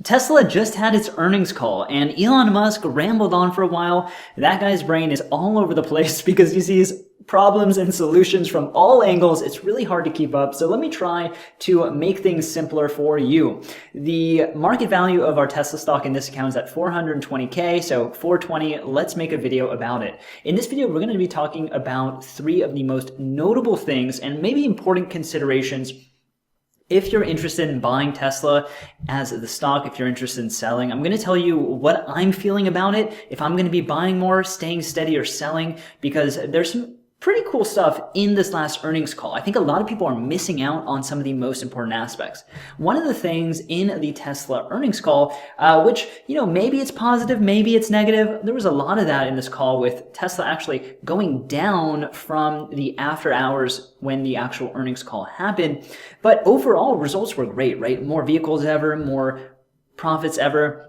Tesla just had its earnings call, and Elon Musk rambled on for a while. That guy's brain is all over the place because he sees problems and solutions from all angles. It's really hard to keep up. So let me try to make things simpler for you. The market value of our Tesla stock in this account is at 420K. So 420, let's make a video about it. In this video, we're going to be talking about 3 of the most notable things and maybe important considerations if you're interested in buying Tesla as the stock, if you're interested in selling. I'm going to tell you what I'm feeling about it, if I'm going to be buying more, staying steady, or selling, because there's some pretty cool stuff in this last earnings call. I think a lot of people are missing out on some of the most important aspects. One of the things in the Tesla earnings call, which, maybe it's positive, maybe it's negative. There was a lot of that in this call with Tesla actually going down from the after hours when the actual earnings call happened. But overall, results were great, right? More vehicles ever, more profits ever.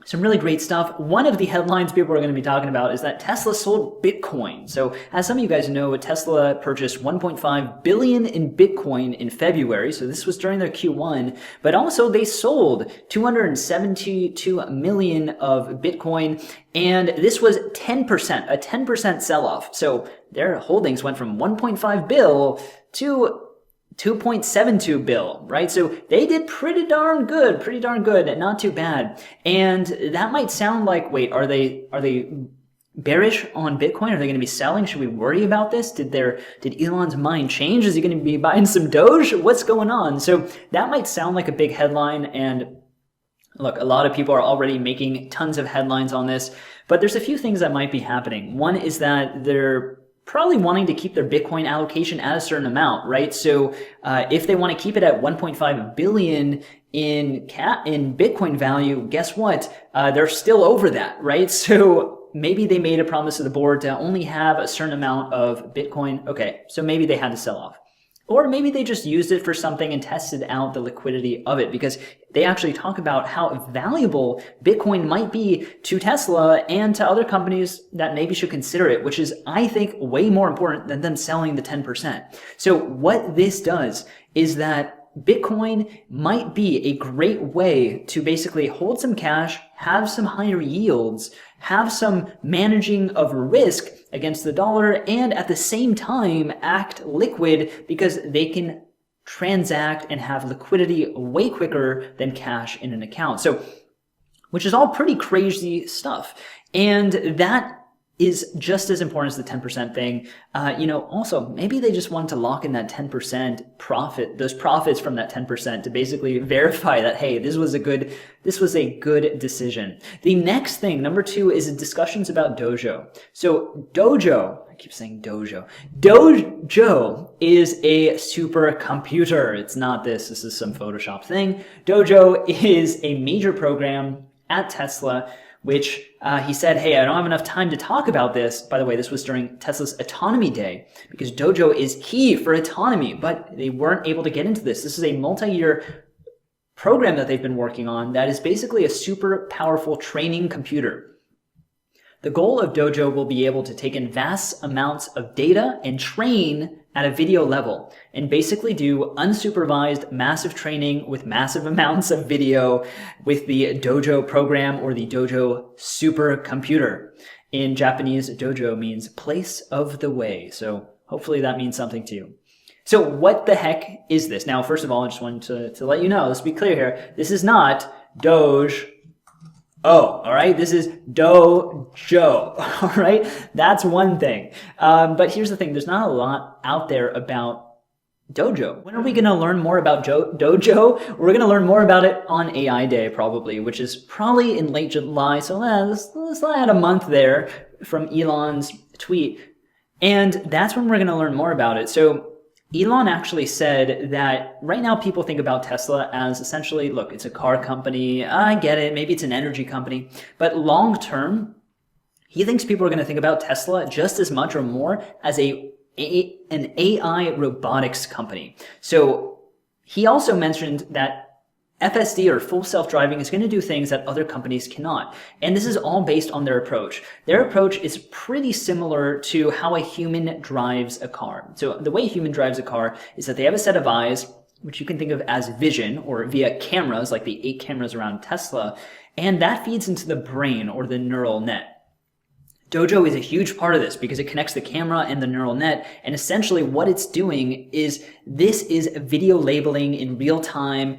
Some really great stuff. One of the headlines people are going to be talking about is that Tesla sold Bitcoin. So as some of you guys know, Tesla purchased 1.5 billion in Bitcoin in February. So this was during their Q1, but also they sold 272 million of Bitcoin. And this was 10%, a 10% sell-off. So their holdings went from 1.5 bill to 2.72 bill, right? So they did pretty darn good, not too bad. And that might sound like, wait, are they bearish on Bitcoin? Are they going to be selling? Should we worry about this? Did Elon's mind change? Is he going to be buying some Doge? What's going on? So that might sound like a big headline. And look, a lot of people are already making tons of headlines on this, but there's a few things that might be happening. One is that they're probably wanting to keep their Bitcoin allocation at a certain amount, right? So if they want to keep it at 1.5 billion in Bitcoin value, guess what? They're still over that, right? So maybe they made a promise to the board to only have a certain amount of Bitcoin. Okay, so maybe they had to sell off. Or maybe they just used it for something and tested out the liquidity of it, because they actually talk about how valuable Bitcoin might be to Tesla and to other companies that maybe should consider it, which is, I think, way more important than them selling the 10%. So what this does is that Bitcoin might be a great way to basically hold some cash, have some higher yields, have some managing of risk against the dollar, and at the same time act liquid because they can transact and have liquidity way quicker than cash in an account. So, which is all pretty crazy stuff. And that is just as important as the 10% thing. Also, maybe they just wanted to lock in that 10% profit, those profits from that 10% to basically verify that, hey, this was a good decision. The next thing, number 2, is discussions about DOJO. So DOJO, I keep saying DOJO. DOJO is a supercomputer. It's not this. This is some Photoshop thing. DOJO is a major program at Tesla, which he said, hey, I don't have enough time to talk about this. By the way, this was during Tesla's Autonomy Day, because DOJO is key for autonomy, but they weren't able to get into this. This is a multi-year program that they've been working on that is basically a super powerful training computer. The goal of DOJO will be able to take in vast amounts of data and train at a video level and basically do unsupervised massive training with massive amounts of video with the DOJO program, or the DOJO supercomputer. In Japanese, DOJO means place of the way. So hopefully that means something to you. So what the heck is this? Now, first of all, I just wanted to let you know, let's be clear here. This is not DOGE-O, all right? This is DOJO, all right? That's one thing. But here's the thing. There's not a lot out there about DOJO. When are we going to learn more about DOJO? We're going to learn more about it on AI Day, probably, which is probably in late July. So let's add a month there from Elon's tweet. And that's when we're going to learn more about it. So Elon actually said that right now people think about Tesla as essentially, look, it's a car company. I get it. Maybe it's an energy company. But long term, he thinks people are going to think about Tesla just as much or more as an AI robotics company. So he also mentioned that FSD, or full self-driving, is going to do things that other companies cannot. And this is all based on their approach. Their approach is pretty similar to how a human drives a car. So the way a human drives a car is that they have a set of eyes. which you can think of as vision, or via cameras, like the 8 cameras around Tesla, and that feeds into the brain or the neural net. DOJO is a huge part of this because it connects the camera and the neural net, and essentially what it's doing is this is video labeling in real time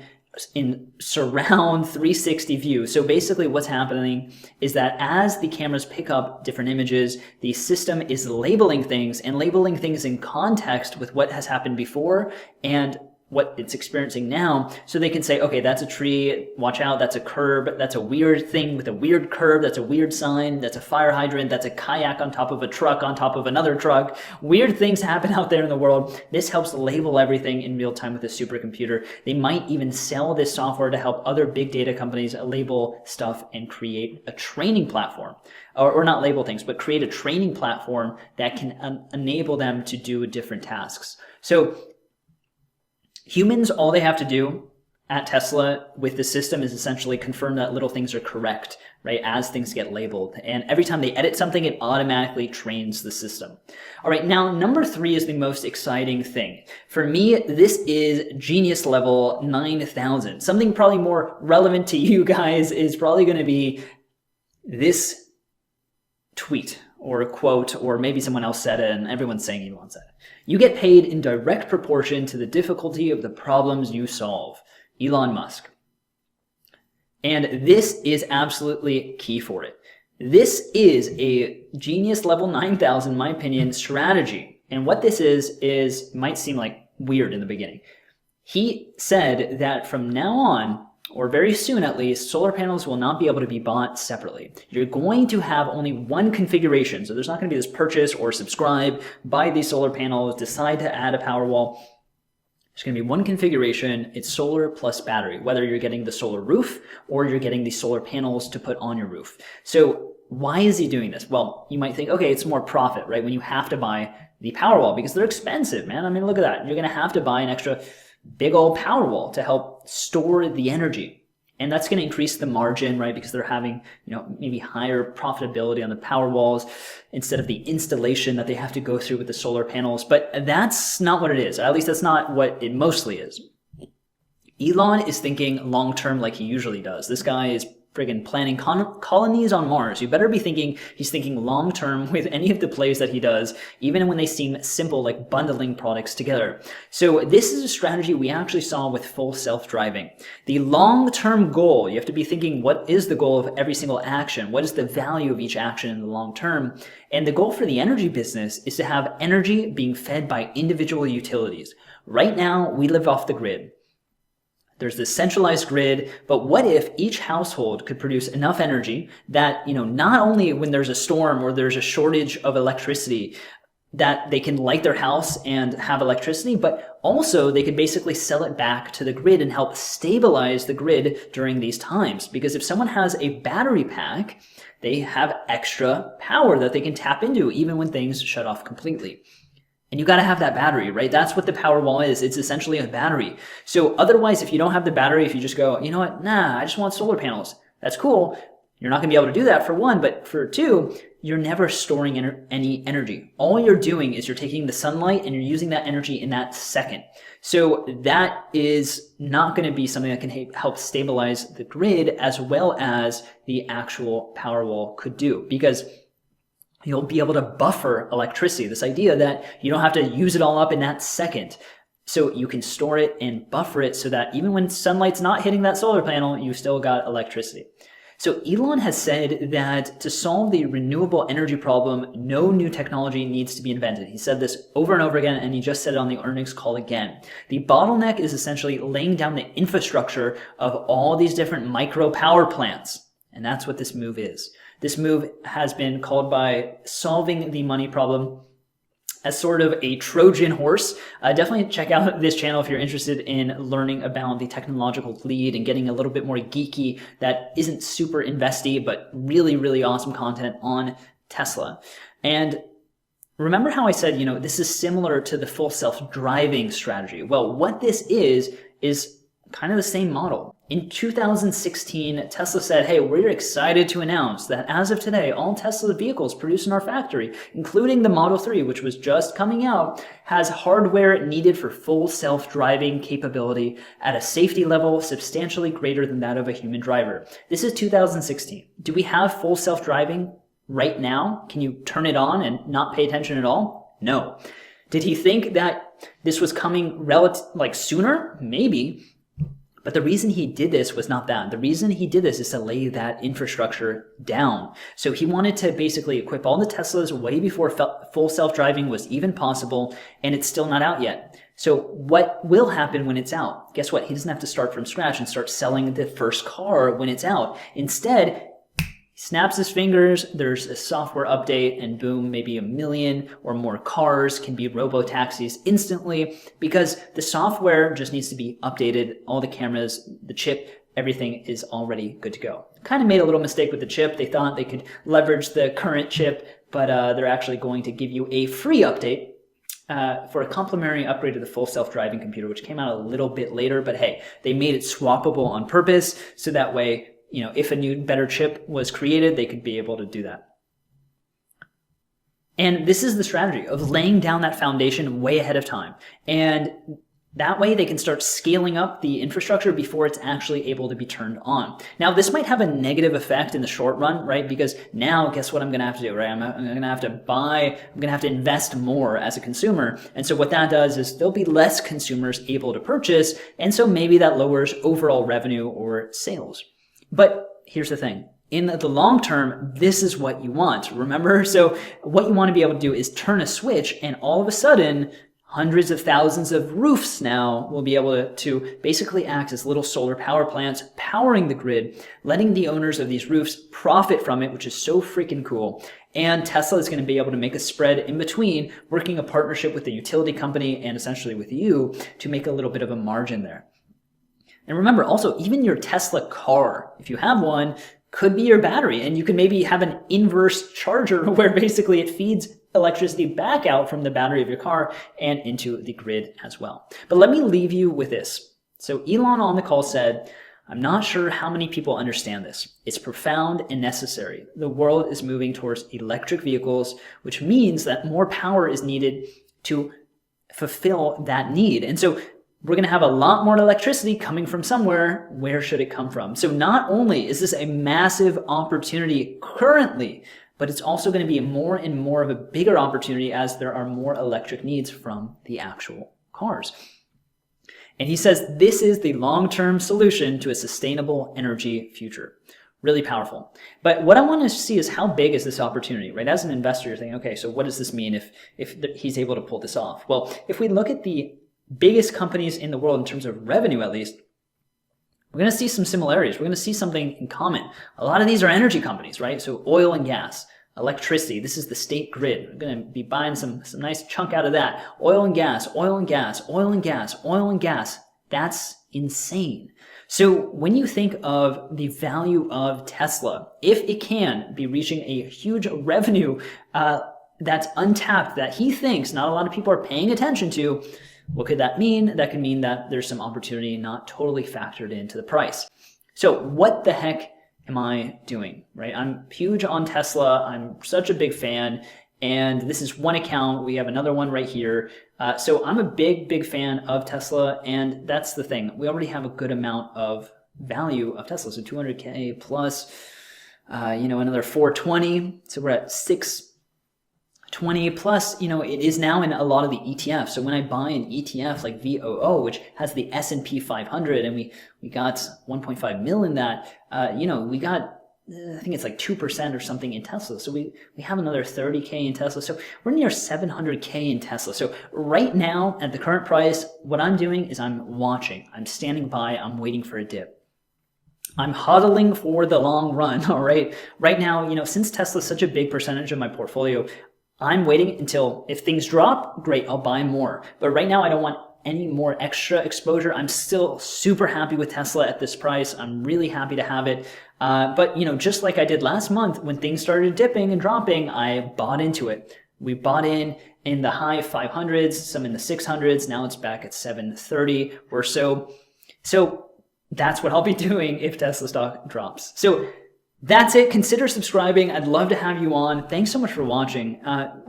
in surround 360 view. So basically what's happening is that as the cameras pick up different images, the system is labeling things and labeling things in context with what has happened before and what it's experiencing now, so they can say, okay, that's a tree, watch out, that's a curb, that's a weird thing with a weird curb, that's a weird sign, that's a fire hydrant, that's a kayak on top of a truck on top of another truck. Weird things happen out there in the world. This helps label everything in real time with a supercomputer. They might even sell this software to help other big data companies label stuff and create a training platform. Or not label things, but create a training platform that can enable them to do different tasks. So humans, all they have to do at Tesla with the system is essentially confirm that little things are correct, right, as things get labeled. And every time they edit something, it automatically trains the system. All right, now number 3 is the most exciting thing. For me, this is genius level 9,000. Something probably more relevant to you guys is probably going to be this tweet or a quote, or maybe someone else said it and everyone's saying Elon said it. You get paid in direct proportion to the difficulty of the problems you solve. Elon Musk. And this is absolutely key for it. This is a genius level 9,000, in my opinion, strategy. And what this is might seem like weird in the beginning. He said that from now on, or very soon at least, solar panels will not be able to be bought separately. You're going to have only one configuration. So there's not going to be this purchase or subscribe, buy these solar panels, decide to add a Powerwall. There's going to be one configuration. It's solar plus battery, whether you're getting the solar roof or you're getting the solar panels to put on your roof. So why is he doing this? Well, you might think, okay, it's more profit, right? When you have to buy the Powerwall because they're expensive, man. I mean, look at that. You're going to have to buy an extra big old Powerwall to help store the energy. And that's going to increase the margin, right? Because they're having, maybe higher profitability on the Powerwalls instead of the installation that they have to go through with the solar panels. But that's not what it is. At least that's not what it mostly is. Elon is thinking long-term like he usually does. This guy is friggin' planning colonies on Mars. You better be thinking he's thinking long-term with any of the plays that he does, even when they seem simple, like bundling products together. So this is a strategy we actually saw with full self-driving. The long-term goal, you have to be thinking, what is the goal of every single action? What is the value of each action in the long term? And the goal for the energy business is to have energy being fed by individual utilities. Right now, we live off the grid. There's this centralized grid, but what if each household could produce enough energy that, not only when there's a storm or there's a shortage of electricity, that they can light their house and have electricity, but also they could basically sell it back to the grid and help stabilize the grid during these times. Because if someone has a battery pack, they have extra power that they can tap into even when things shut off completely. And you got to have that battery, right? That's what the Powerwall is. It's essentially a battery. So otherwise, if you don't have the battery, if you just go, you know what? Nah, I just want solar panels. That's cool. You're not going to be able to do that for one, but for two, you're never storing any energy. All you're doing is you're taking the sunlight and you're using that energy in that second. So that is not going to be something that can help stabilize the grid as well as the actual Powerwall could do, because you'll be able to buffer electricity. This idea that you don't have to use it all up in that second. So you can store it and buffer it so that even when sunlight's not hitting that solar panel, you still got electricity. So Elon has said that to solve the renewable energy problem, no new technology needs to be invented. He said this over and over again, and he just said it on the earnings call again. The bottleneck is essentially laying down the infrastructure of all these different micro power plants. And that's what this move is. This move has been called by solving the money problem as sort of a Trojan horse. Definitely check out this channel if you're interested in learning about the technological lead and getting a little bit more geeky that isn't super investy, but really, really awesome content on Tesla. And remember how I said, this is similar to the full self-driving strategy. Well, what this is kind of the same model. In 2016, Tesla said, hey, we're excited to announce that as of today, all Tesla vehicles produced in our factory, including the Model 3, which was just coming out, has hardware needed for full self-driving capability at a safety level substantially greater than that of a human driver. This is 2016. Do we have full self-driving right now? Can you turn it on and not pay attention at all? No. Did he think that this was coming sooner? Maybe. But the reason he did this was not that. The reason he did this is to lay that infrastructure down. So he wanted to basically equip all the Teslas way before full self-driving was even possible, and it's still not out yet. So what will happen when it's out? Guess what? He doesn't have to start from scratch and start selling the first car when it's out. Instead, snaps his fingers, there's a software update, and boom, maybe 1 million or more cars can be robo-taxis instantly because the software just needs to be updated. All the cameras, the chip, everything is already good to go. Kind of made a little mistake with the chip. They thought they could leverage the current chip, but they're actually going to give you a free update for a complimentary upgrade to the full self-driving computer, which came out a little bit later. But hey, they made it swappable on purpose so that way, if a new, better chip was created, they could be able to do that. And this is the strategy of laying down that foundation way ahead of time. And that way they can start scaling up the infrastructure before it's actually able to be turned on. Now, this might have a negative effect in the short run, right? Because now, guess what I'm going to have to do, right? I'm going to have to invest more as a consumer. And so what that does is there'll be less consumers able to purchase. And so maybe that lowers overall revenue or sales. But here's the thing. In the long term, this is what you want. Remember? So what you want to be able to do is turn a switch and all of a sudden, hundreds of thousands of roofs now will be able to basically act as little solar power plants, powering the grid, letting the owners of these roofs profit from it, which is so freaking cool. And Tesla is going to be able to make a spread in between, working a partnership with the utility company and essentially with you to make a little bit of a margin there. And remember also, even your Tesla car, if you have one, could be your battery. And you can maybe have an inverse charger where basically it feeds electricity back out from the battery of your car and into the grid as well. But let me leave you with this. So Elon on the call said, I'm not sure how many people understand this. It's profound and necessary. The world is moving towards electric vehicles, which means that more power is needed to fulfill that need. And so we're going to have a lot more electricity coming from somewhere. Where should it come from? So not only is this a massive opportunity currently, but it's also going to be more and more of a bigger opportunity as there are more electric needs from the actual cars. And he says this is the long-term solution to a sustainable energy future. Really powerful. But what I want to see is how big is this opportunity, right? As an investor, you're thinking, okay, so what does this mean if he's able to pull this off? Well, if we look at the biggest companies in the world in terms of revenue, at least, we're going to see some similarities. We're going to see something in common. A lot of these are energy companies, right? So oil and gas, electricity. This is the state grid. We're going to be buying some nice chunk out of that. Oil and gas, oil and gas, oil and gas, oil and gas. That's insane. So when you think of the value of Tesla, if it can be reaching a huge revenue that's untapped, that he thinks not a lot of people are paying attention to, what could that mean? That could mean that there's some opportunity not totally factored into the price. So what the heck am I doing, right? I'm huge on Tesla. I'm such a big fan. And this is one account. We have another one right here. So I'm a big fan of Tesla. And that's the thing. We already have a good amount of value of Tesla. So 200K plus, another 420. So we're at 620 plus, it is now in a lot of the ETFs. So when I buy an ETF like VOO, which has the S&P 500, and we got 1.5 mil in that, we got, I think it's like 2% or something in Tesla. So we have another 30K in Tesla. So we're near 700K in Tesla. So right now at the current price, what I'm doing is I'm watching, I'm standing by, I'm waiting for a dip. I'm hodling for the long run, all right? Right now, since Tesla's such a big percentage of my portfolio, I'm waiting until if things drop, great, I'll buy more. But right now, I don't want any more extra exposure. I'm still super happy with Tesla at this price. I'm really happy to have it. But just like I did last month, when things started dipping and dropping, I bought into it. We bought in the high 500s, some in the 600s. Now it's back at 730 or so. So that's what I'll be doing if Tesla stock drops. So that's it. Consider subscribing. I'd love to have you on. Thanks so much for watching.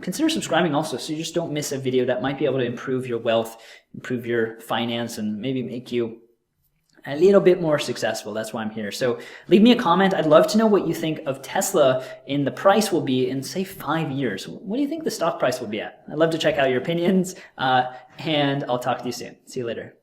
Consider subscribing also so you just don't miss a video that might be able to improve your wealth, improve your finance, and maybe make you a little bit more successful. That's why I'm here. So leave me a comment. I'd love to know what you think of Tesla and the price will be in, say, 5 years. What do you think the stock price will be at? I'd love to check out your opinions, and I'll talk to you soon. See you later.